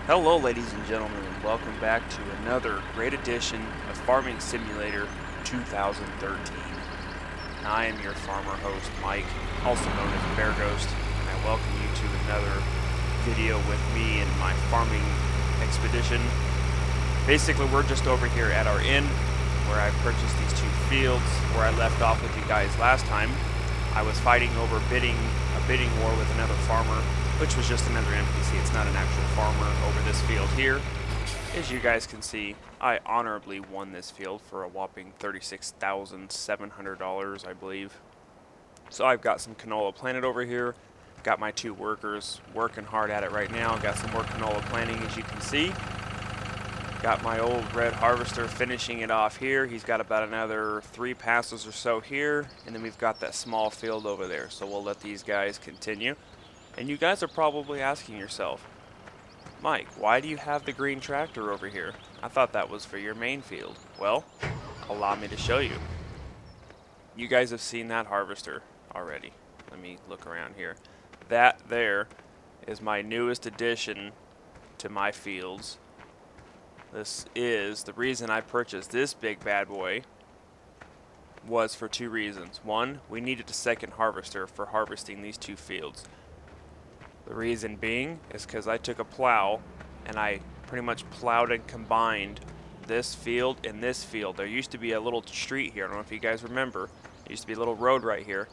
Hello ladies and gentlemen, and welcome back to another great edition of Farming Simulator 2013. I am your farmer host Mike, also known as BereghostGames, and I welcome you to another video with me in my farming expedition. Basically we're just over here at our inn where I purchased these two fields. Where I left off with you guys last time, I was fighting over a bidding war with another farmer, which was just another NPC. It's not an actual farmer over this field here. As you guys can see, I honorably won this field for a whopping $36,700, I believe. So I've got some canola planted over here. Got my two workers working hard at it right now. Got some more canola planting, as you can see. Got my old red harvester finishing it off here. He's got about another 3 passes or so here. And then we've got that small field over there. So we'll let these guys continue. And you guys are probably asking yourself, Mike, why do you have the green tractor over here? I thought that was for your main field. Well, allow me to show you. You guys have seen that harvester already. Let me look around here. That there is my newest addition to my fields. This is the reason I purchased this big bad boy was for 2 reasons. One, we needed a second harvester for harvesting these 2 fields. The reason being is because I took a plow and I pretty much plowed and combined this field and this field. There used to be a little street here. I don't know if you guys remember. There used to be a little road right here.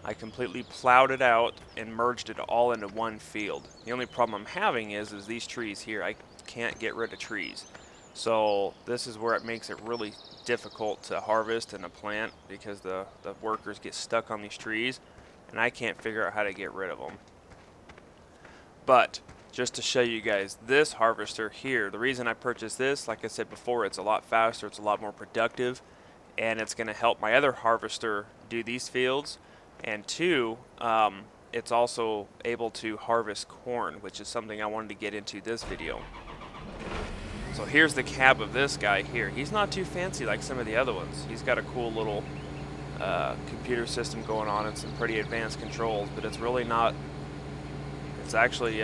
I completely plowed it out and merged it all into one field. The only problem I'm having is these trees here. I can't get rid of trees. So this is where it makes it really difficult to harvest and to plant because the workers get stuck on these trees and I can't figure out how to get rid of them. But just to show you guys this harvester here, the reason I purchased this, like I said before, it's a lot faster, it's a lot more productive, and it's going to help my other harvester do these fields. And 2, it's also able to harvest corn, which is something I wanted to get into this video. So here's the cab of this guy here. He's not too fancy like some of the other ones. He's got a cool little computer system going on and some pretty advanced controls, but it's really not. It's actually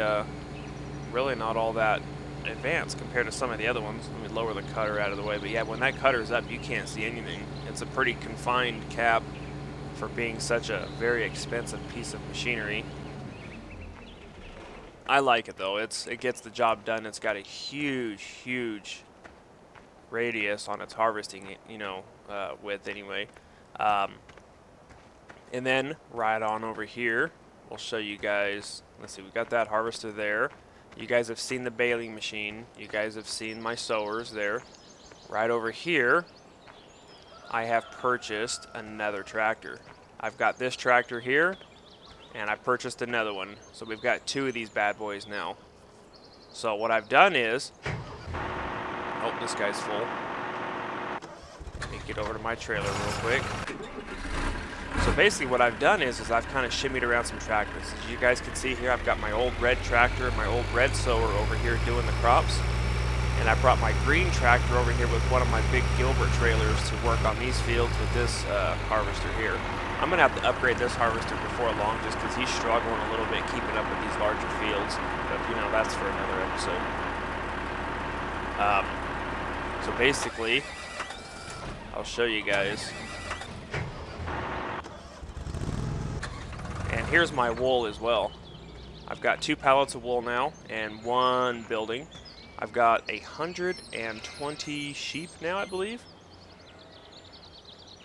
really not all that advanced compared to some of the other ones. Let me lower the cutter out of the way. But yeah, when that cutter's up, you can't see anything. It's a pretty confined cab for being such a very expensive piece of machinery. I like it though. It gets the job done. It's got a huge radius on its harvesting, width anyway. And then right on over here, we'll show you guys. Let's see, we got that harvester there. You guys have seen the baling machine. You guys have seen my sowers there. Right over here, I have purchased another tractor. I've got this tractor here, and I purchased another one. So we've got 2 of these bad boys now. So what I've done is, oh, this guy's full. Let me get over to my trailer real quick. So basically what I've done is I've kind of shimmied around some tractors. As you guys can see here, I've got my old red tractor and my old red sower over here doing the crops. And I brought my green tractor over here with one of my big Gilbert trailers to work on these fields with this harvester here. I'm going to have to upgrade this harvester before long just because he's struggling a little bit keeping up with these larger fields. But, that's for another episode. So basically, I'll show you guys. And here's my wool as well. I've got 2 pallets of wool now and 1 building. I've got 120 sheep now, I believe.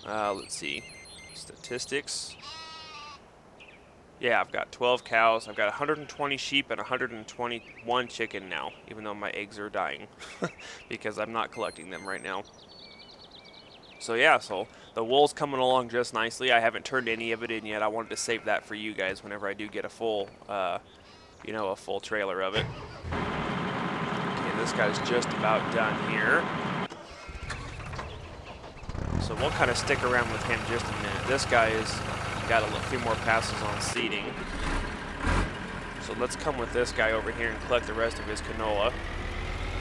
Let's see. Statistics. Yeah, I've got 12 cows. I've got 120 sheep and 121 chicken now, even though my eggs are dying because I'm not collecting them right now. So yeah, so the wool's coming along just nicely. I haven't turned any of it in yet. I wanted to save that for you guys whenever I do get a full, a full trailer of it. Okay, this guy's just about done here. So we'll kind of stick around with him just a minute. This guy has got a few more passes on seeding. So let's come with this guy over here and collect the rest of his canola.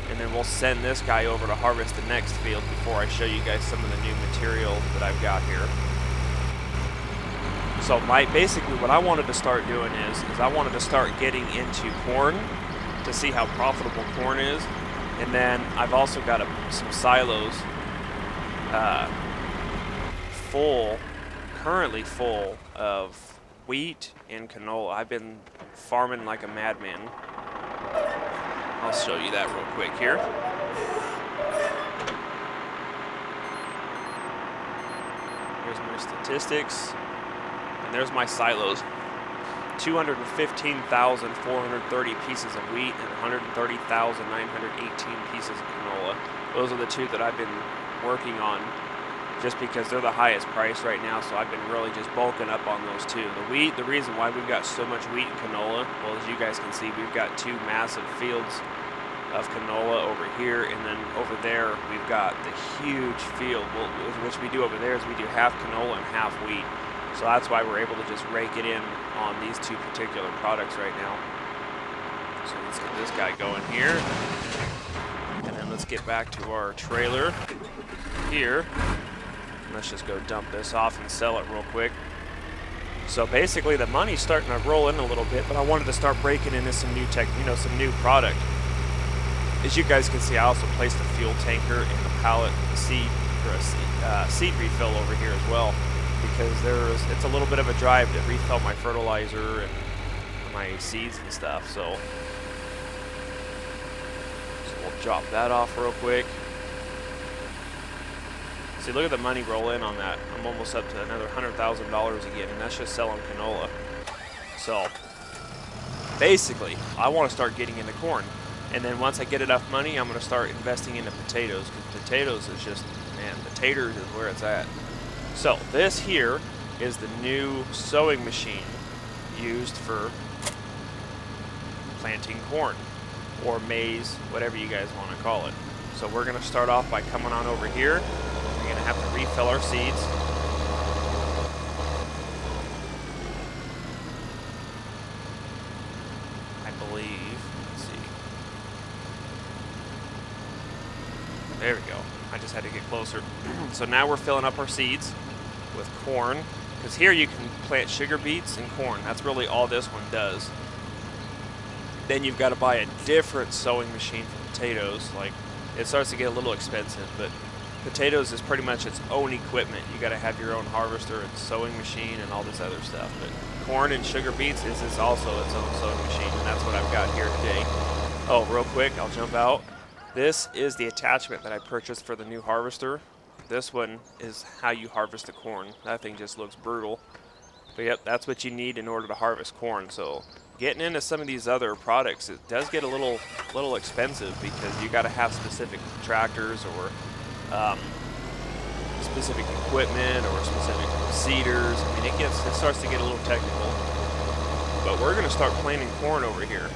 And then we'll send this guy over to harvest the next field before I show you guys some of the new material that I've got here. So basically what I wanted to start doing is I wanted to start getting into corn to see how profitable corn is. And then I've also got some silos currently full of wheat and canola. I've been farming like a madman. I'll show you that real quick here. Here's my statistics, and there's my silos. 215,430 pieces of wheat and 130,918 pieces of canola. Those are the two that I've been working on just because they're the highest price right now, so I've been really just bulking up on those two. The wheat, the reason why we've got so much wheat and canola, well, as you guys can see, we've got two massive fields of canola over here, and then over there we've got the huge field. Well, which we do over there is we do half canola and half wheat. So that's why we're able to just rake it in on these two particular products right now. So let's get this guy going here. And then let's get back to our trailer here. Let's just go dump this off and sell it real quick. So basically the money's starting to roll in a little bit, but I wanted to start breaking into some new some new product. As you guys can see, I also placed a fuel tanker and a pallet seed for a seed refill over here as well, because it's a little bit of a drive to refill my fertilizer and my seeds and stuff. So we'll drop that off real quick. See, look at the money roll in on that. I'm almost up to another $100,000 again, and that's just selling canola. So basically, I want to start getting into corn. And then once I get enough money, I'm going to start investing into potatoes, because potatoes is just, man, the taters is where it's at. So this here is the new sowing machine used for planting corn or maize, whatever you guys want to call it. So we're going to start off by coming on over here. We're going to have to refill our seeds. I believe, let's see. There we go. I just had to get closer. So now we're filling up our seeds with corn, because here you can plant sugar beets and corn. That's really all this one does. Then you've got to buy a different sowing machine for potatoes. Like, it starts to get a little expensive, but potatoes is pretty much its own equipment. You got to have your own harvester and sowing machine and all this other stuff. But corn and sugar beets is also its own sowing machine, and that's what I've got here today. Oh, real quick, I'll jump out. This is the attachment that I purchased for the new harvester. This one is how you harvest the corn. That thing just looks brutal. But yep, that's what you need in order to harvest corn. So getting into some of these other products, it does get a little expensive, because you got to have specific tractors or specific equipment or specific seeders. I mean, it starts to get a little technical. But we're going to start planting corn over here.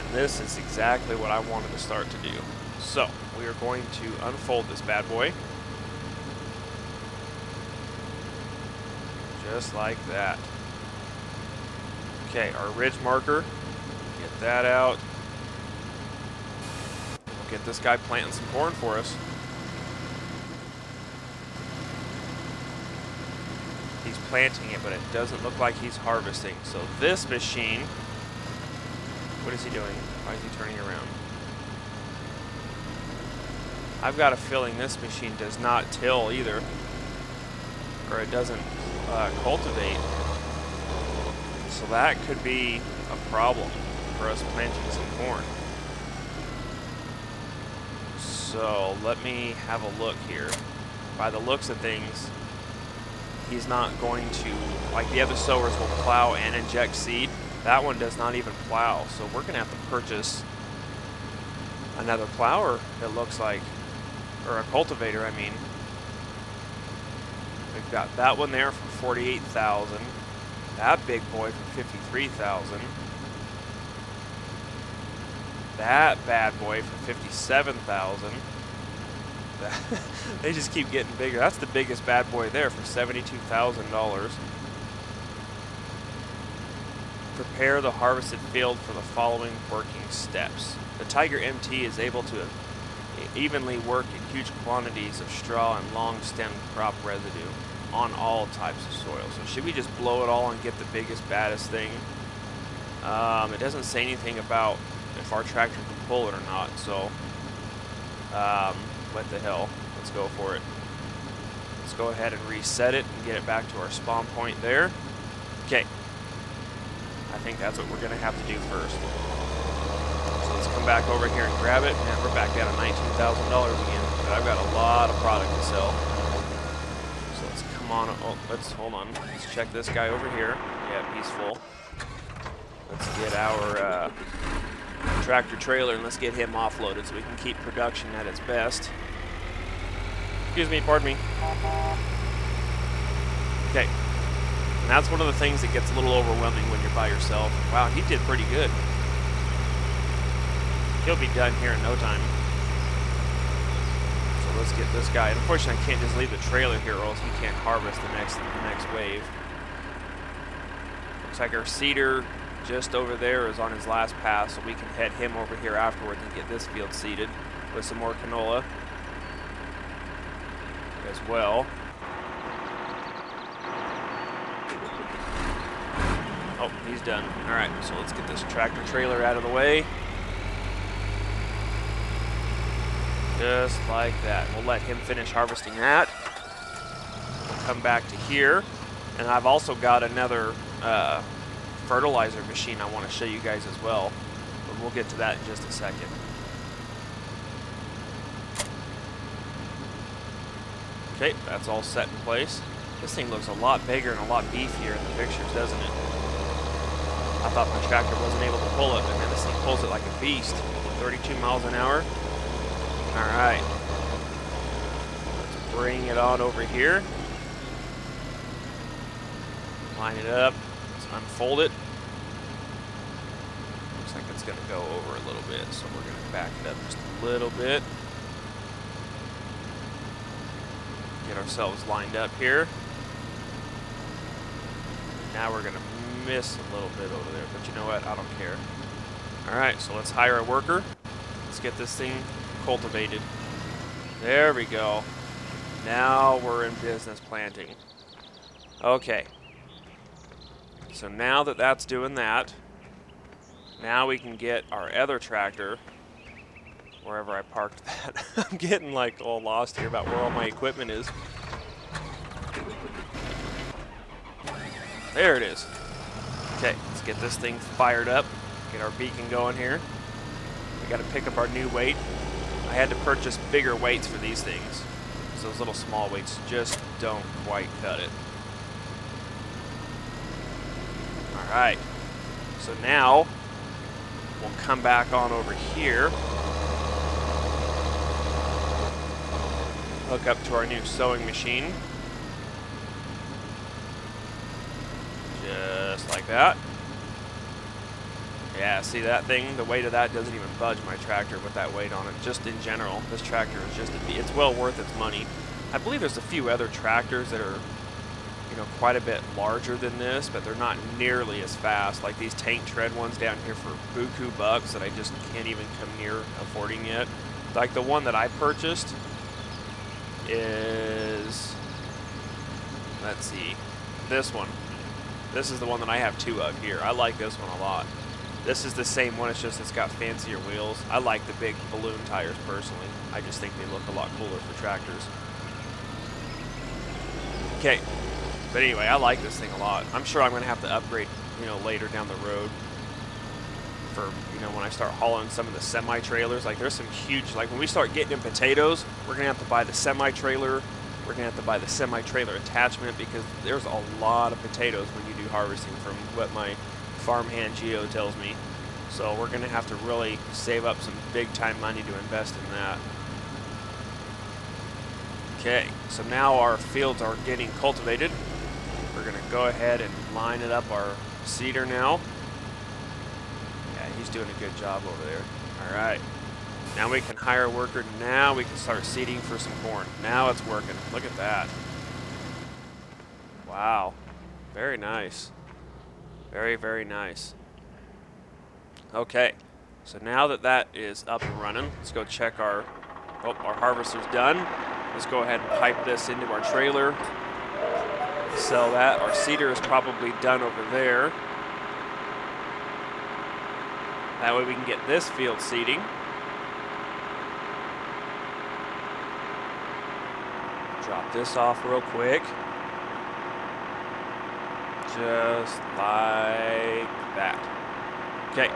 And this is exactly what I wanted to start to do. So we are going to unfold this bad boy. Just like that. Okay, our ridge marker, get that out. We'll get this guy planting some corn for us. He's planting it, but it doesn't look like he's harvesting. So this machine, what is he doing? Why is he turning around? I've got a feeling this machine does not till either, or it doesn't cultivate. So that could be a problem for us planting some corn. So let me have a look here. By the looks of things, he's not going to, like the other sowers will plow and inject seed. That one does not even plow. So we're going to have to purchase another plower, it looks like, or a cultivator, I mean. We've got that one there for $48,000. That big boy for $53,000. That bad boy for $57,000. They just keep getting bigger. That's the biggest bad boy there for $72,000. Prepare the harvested field for the following working steps. The Tiger MT is able to evenly work in huge quantities of straw and long-stemmed crop residue on all types of soil. So should we just blow it all and get the biggest, baddest thing? It doesn't say anything about if our tractor can pull it or not. So, what the hell? Let's go for it. Let's go ahead and reset it and get it back to our spawn point there. Okay. I think that's what we're going to have to do first. So let's come back over here and grab it. Man, we're back down to $19,000 again. But I've got a lot of product to sell. So let's come on. Oh, hold on. Let's check this guy over here. Yeah, he's full. Let's get our tractor trailer and let's get him offloaded so we can keep production at its best. Excuse me, pardon me. Okay. And that's one of the things that gets a little overwhelming when you're by yourself. Wow, he did pretty good. He'll be done here in no time. So let's get this guy. And unfortunately, I can't just leave the trailer here or else he can't harvest the next wave. Looks like our seeder just over there is on his last pass, so we can head him over here afterwards and get this field seeded with some more canola as well. Oh, he's done. All right, so let's get this tractor trailer out of the way. Just like that. We'll let him finish harvesting that. We'll come back to here. And I've also got another fertilizer machine I want to show you guys as well. But we'll get to that in just a second. Okay, that's all set in place. This thing looks a lot bigger and a lot beefier in the pictures, doesn't it? I thought my tractor wasn't able to pull it, but man, this thing pulls it like a beast. 32 miles an hour. All right. Let's bring it on over here. Line it up. Let's unfold it. Looks like it's going to go over a little bit, so we're going to back it up just a little bit. Get ourselves lined up here. Now we're going to miss a little bit over there, but you know what? I don't care. All right, so let's hire a worker. Let's get this thing cultivated. There we go. Now we're in business planting. Okay. So now that that's doing that, now we can get our other tractor wherever I parked that. I'm getting like all lost here about where all my equipment is. There it is. Okay, let's get this thing fired up. Get our beacon going here. We got to pick up our new weight. I had to purchase bigger weights for these things. So those little small weights just don't quite cut it. Alright. So now we'll come back on over here. Hook up to our new sewing machine. Just like that. Yeah, see that thing? The weight of that doesn't even budge my tractor with that weight on it. Just in general, this tractor is just, it's well worth its money. I believe there's a few other tractors that are, you know, quite a bit larger than this, but they're not nearly as fast. Like these tank tread ones down here for buku bucks that I just can't even come near affording yet. Like the one that I purchased is, let's see, this one. This is the one that I have two of here. I like this one a lot. This is the same one, it's just it's got fancier wheels. I like the big balloon tires personally. I just think they look a lot cooler for tractors. Okay, but anyway, I like this thing a lot. I'm sure I'm gonna have to upgrade, you know, later down the road for, you know, when I start hauling some of the semi-trailers. Like there's some huge, like when we start getting in potatoes, we're gonna have to buy the semi-trailer. We're gonna have to buy the semi-trailer attachment because there's a lot of potatoes when you do harvesting from what my farmhand Geo tells me. So we're gonna have to really save up some big time money to invest in that. Okay, so now our fields are getting cultivated. We're gonna go ahead and line it up our seeder now. Yeah, he's doing a good job over there. All right, now we can hire a worker. Now we can start seeding for some corn. Now it's working. Look at that. Wow, very nice. Very, very nice. Okay, so now that that is up and running, let's go check our harvester's done. Let's go ahead and pipe this into our trailer. Sell that. Our seeder is probably done over there. That way we can get this field seeding. Drop this off real quick. Just like that. Okay,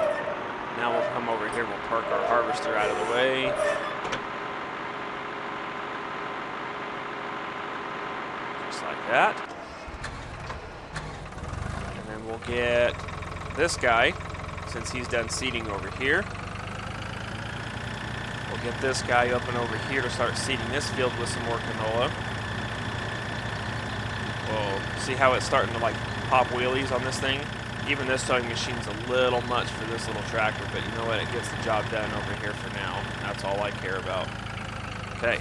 now we'll come over here, we'll park our harvester out of the way. Just like that. And then we'll get this guy, since he's done seeding over here. We'll get this guy up and over here to start seeding this field with some more canola. We'll see how it's starting to like pop wheelies on this thing. Even this sowing machine's a little much for this little tractor, but you know what? It gets the job done over here for now. That's all I care about. Okay.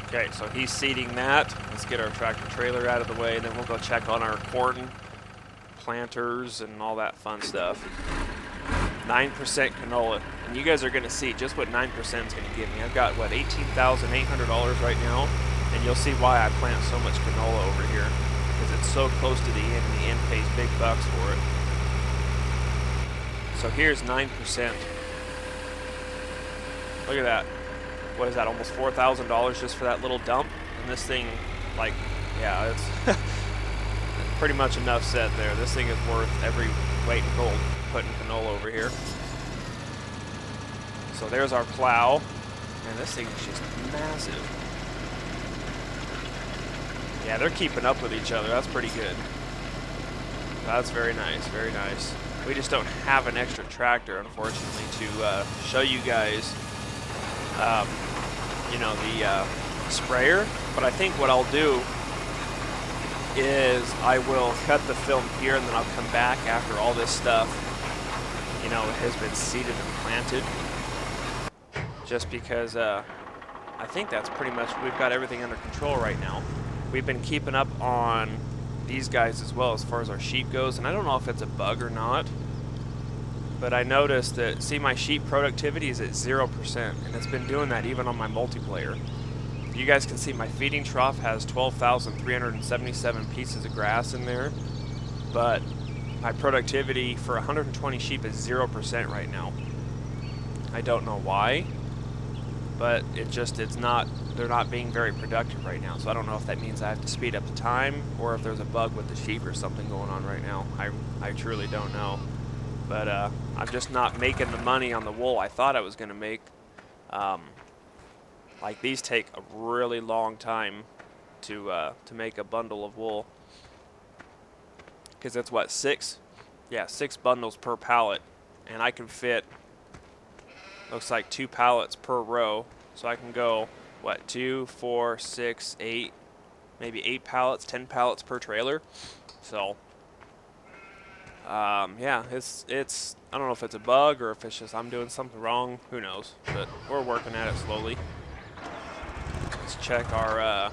Okay, so he's seeding that. Let's get our tractor trailer out of the way, and then we'll go check on our corn planters and all that fun stuff. 9% canola, and you guys are going to see just what 9% is going to give me. I've got, what, $18,800 right now, and you'll see why I plant so much canola over here, because it's so close to the end, and the end pays big bucks for it. So here's 9%. Look at that. What is that, almost $4,000 just for that little dump? And this thing, like, yeah, it's pretty much enough said there. This thing is worth every weight in gold putting canola over here. So there's our plow. Man, this thing is just massive. Yeah, they're keeping up with each other. That's pretty good. That's very nice, very nice. We just don't have an extra tractor, unfortunately, to show you guys, you know, the sprayer. But I think what I'll do is I will cut the film here, and then I'll come back after all this stuff, you know, has been seeded and planted. Just because I think that's pretty much, we've got everything under control right now. We've been keeping up on these guys as well as far as our sheep goes, and I don't know if it's a bug or not, but I noticed that, see, my sheep productivity is at 0%, and it's been doing that even on my multiplayer. You guys can see my feeding trough has 12,377 pieces of grass in there, but my productivity for 120 sheep is 0% right now. I don't know why, but it's not, they're not being very productive right now, so I don't know if that means I have to speed up the time or if there's a bug with the sheep or something going on right now. I truly don't know, but I'm just not making the money on the wool I thought I was going to make. Like, these take a really long time to make a bundle of wool, because it's what, 6? Yeah, 6 bundles per pallet, and I can fit, looks like 2 pallets per row, so I can go, what, 2, 4, 6, 8, maybe 8 pallets, 10 pallets per trailer. So yeah, it's I don't know if it's a bug or if it's just I'm doing something wrong, who knows, but we're working at it slowly. Let's check our,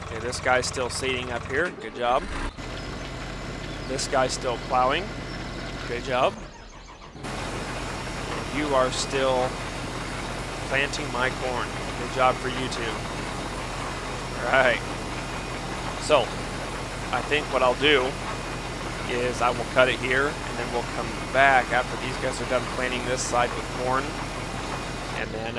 okay, this guy's still seeding up here, good job. This guy's still plowing, good job. You are still planting my corn, good job for you too. Alright, so I think what I'll do is I will cut it here, and then we'll come back after these guys are done planting this side with corn, and then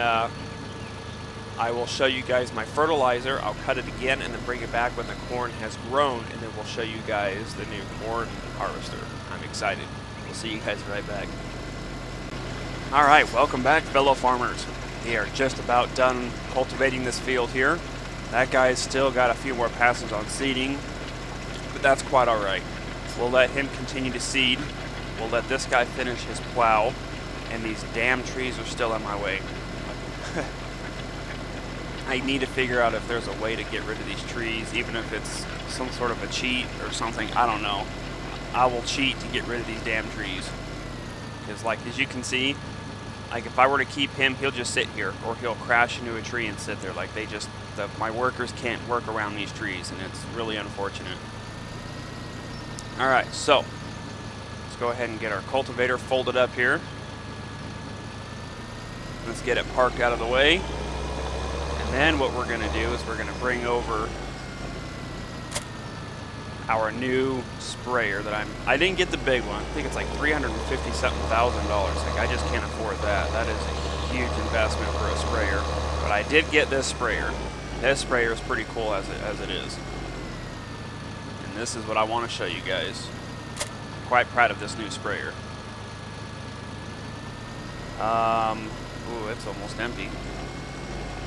I will show you guys my fertilizer. I'll cut it again and then bring it back when the corn has grown, and then we'll show you guys the new corn harvester. I'm excited. We'll see you guys right back. Alright, welcome back, fellow farmers. We are just about done cultivating this field here. That guy's still got a few more passes on seeding, but that's quite alright. We'll let him continue to seed. We'll let this guy finish his plow, and these damn trees are still in my way. I need to figure out if there's a way to get rid of these trees, even if it's some sort of a cheat or something. I don't know. I will cheat to get rid of these damn trees. Because, like, as you can see, like, if I were to keep him, he'll just sit here, or he'll crash into a tree and sit there. Like, my workers can't work around these trees, and it's really unfortunate. Alright, so let's go ahead and get our cultivator folded up here. Let's get it parked out of the way. And then what we're going to do is we're going to bring over our new sprayer that I didn't get the big one. I think it's like $350 something thousand. Like, I just can't afford that. That is a huge investment for a sprayer. But I did get this sprayer. This sprayer is pretty cool as it is. And this is what I want to show you guys. I'm quite proud of this new sprayer. Ooh, it's almost empty.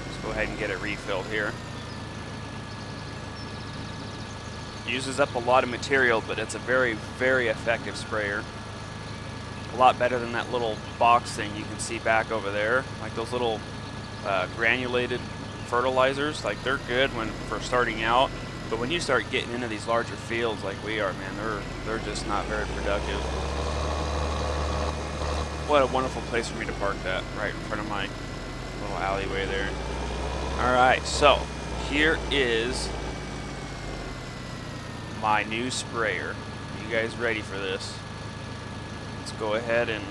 Let's go ahead and get it refilled here. Uses up a lot of material, but it's a very, very effective sprayer. A lot better than that little box thing you can see back over there. Like those little granulated fertilizers, like they're good for starting out, but when you start getting into these larger fields like we are, man, they're just not very productive. What a wonderful place for me to park that, right in front of my little alleyway there. Alright, so here is my new sprayer. Are you guys ready for this? Let's go ahead and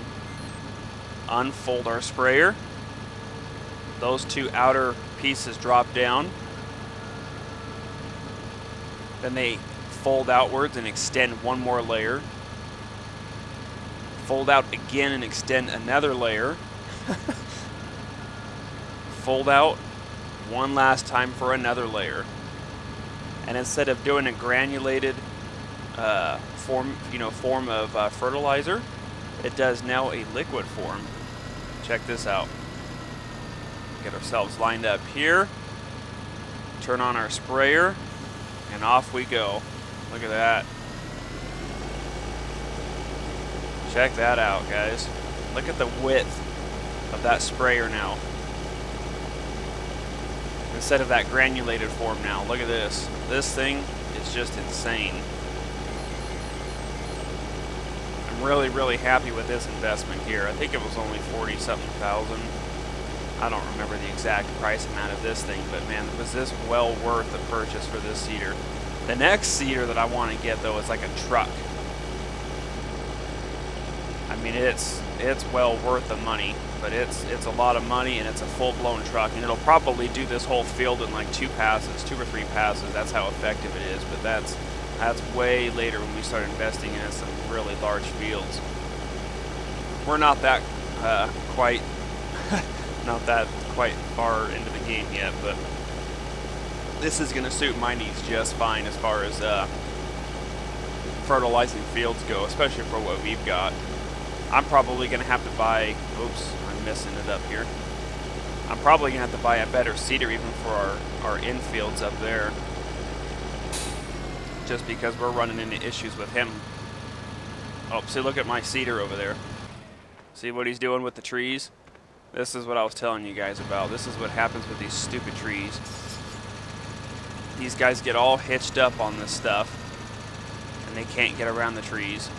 unfold our sprayer. Those two outer pieces drop down. Then they fold outwards and extend one more layer. Fold out again and extend another layer. Fold out one last time for another layer. And instead of doing a granulated form of fertilizer, it does now a liquid form. Check this out. Get ourselves lined up here. Turn on our sprayer, and off we go. Look at that. Check that out, guys. Look at the width of that sprayer now. Instead of that granulated form now. Look at this. This thing is just insane. I'm really, really happy with this investment here. I think it was only 40-something thousand. I don't remember the exact price amount of this thing, but man, was this well worth the purchase for this seeder. The next seeder that I want to get, though, is like a truck. I mean, it's well worth the money, but it's a lot of money, and it's a full-blown truck, and it'll probably do this whole field in like 2 or 3 passes. That's how effective it is, but that's way later when we start investing in some really large fields. We're not that quite far into the game yet, but this is going to suit my needs just fine as far as fertilizing fields go, especially for what we've got. I'm probably going to have to buy, oops, I'm messing it up here. I'm probably going to have to buy a better seeder even for our infields up there, just because we're running into issues with him. Oh, see, look at my seeder over there. See what he's doing with the trees? This is what I was telling you guys about. This is what happens with these stupid trees. These guys get all hitched up on this stuff, and they can't get around the trees.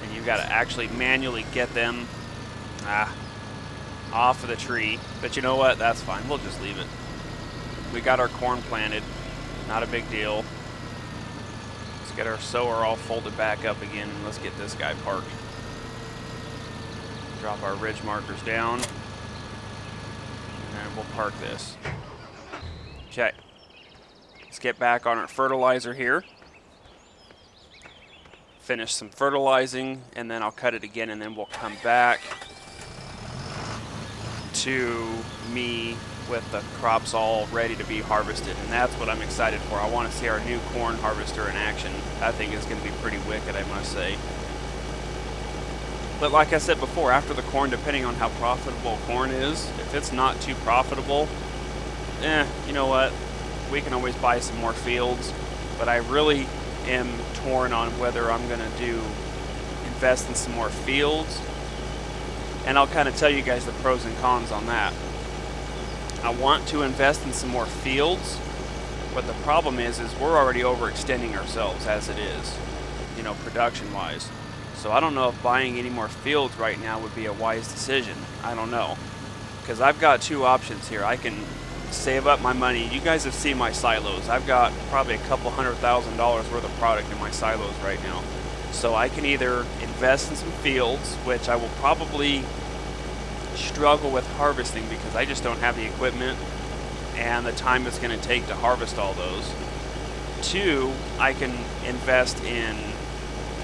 And you've got to actually manually get them off of the tree. But you know what? That's fine. We'll just leave it. We got our corn planted. Not a big deal. Let's get our sower all folded back up again, and let's get this guy parked. Drop our ridge markers down, and then we'll park this. Okay. Let's get back on our fertilizer here. Finish some fertilizing, and then I'll cut it again, and then we'll come back to me with the crops all ready to be harvested, and that's what I'm excited for. I want to see our new corn harvester in action. That thing is going to be pretty wicked, I must say. But like I said before, after the corn, depending on how profitable corn is, if it's not too profitable, you know what? We can always buy some more fields, but I really am torn on whether I'm going to invest in some more fields, and I'll kind of tell you guys the pros and cons on that. I want to invest in some more fields, but the problem is we're already overextending ourselves as it is, you know, production-wise. So I don't know if buying any more fields right now would be a wise decision. I don't know, because I've got 2 options here. I can save up my money. You guys have seen my silos. I've got probably a couple $100,000 worth of product in my silos right now. So I can either invest in some fields, which I will probably struggle with harvesting because I just don't have the equipment, and the time it's going to take to harvest all those. 2, I can invest in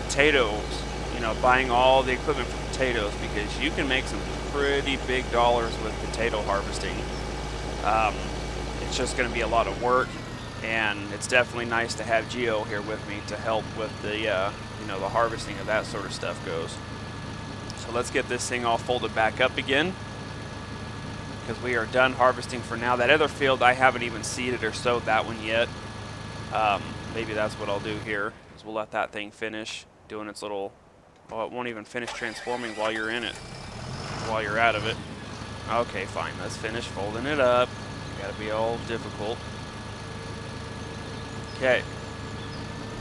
potatoes, you know, buying all the equipment for potatoes, because you can make some pretty big dollars with potato harvesting. It's just going to be a lot of work, and it's definitely nice to have Geo here with me to help with the, you know, the harvesting of that sort of stuff goes. So let's get this thing all folded back up again, because we are done harvesting for now. That other field, I haven't even seeded or sowed that one yet. Maybe that's what I'll do here, is we'll let that thing finish doing its little, well, it won't even finish transforming while you're in it, while you're out of it. Okay, fine, let's finish folding it up. Gotta be all difficult. Okay,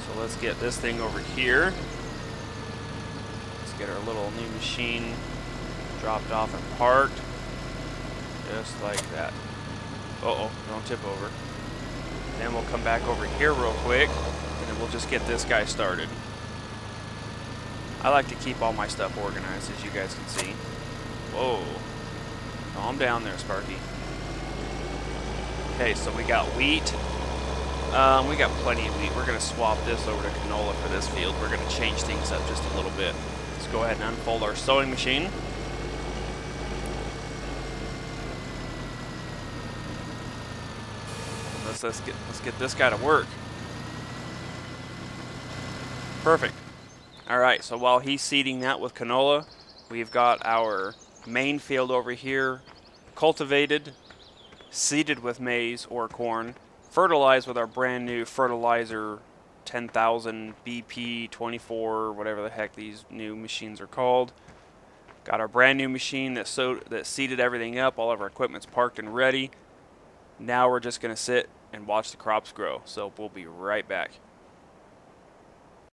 so let's get this thing over here. Let's get our little new machine dropped off and parked. Just like that. Uh-oh, don't tip over. Then we'll come back over here real quick, and then we'll just get this guy started. I like to keep all my stuff organized, as you guys can see. Whoa. Calm down there, Sparky. Okay, so we got wheat. We got plenty of wheat. We're going to swap this over to canola for this field. We're going to change things up just a little bit. Let's go ahead and unfold our sewing machine. Let's get this guy to work. Perfect. All right, so while he's seeding that with canola, we've got our main field over here cultivated, seeded with maize or corn, fertilized with our brand new fertilizer 10,000 BP 24, whatever the heck these new machines are called. Got our brand new machine that seeded everything up. All of our equipment's parked and ready. Now we're just going to sit and watch the crops grow. So we'll be right back.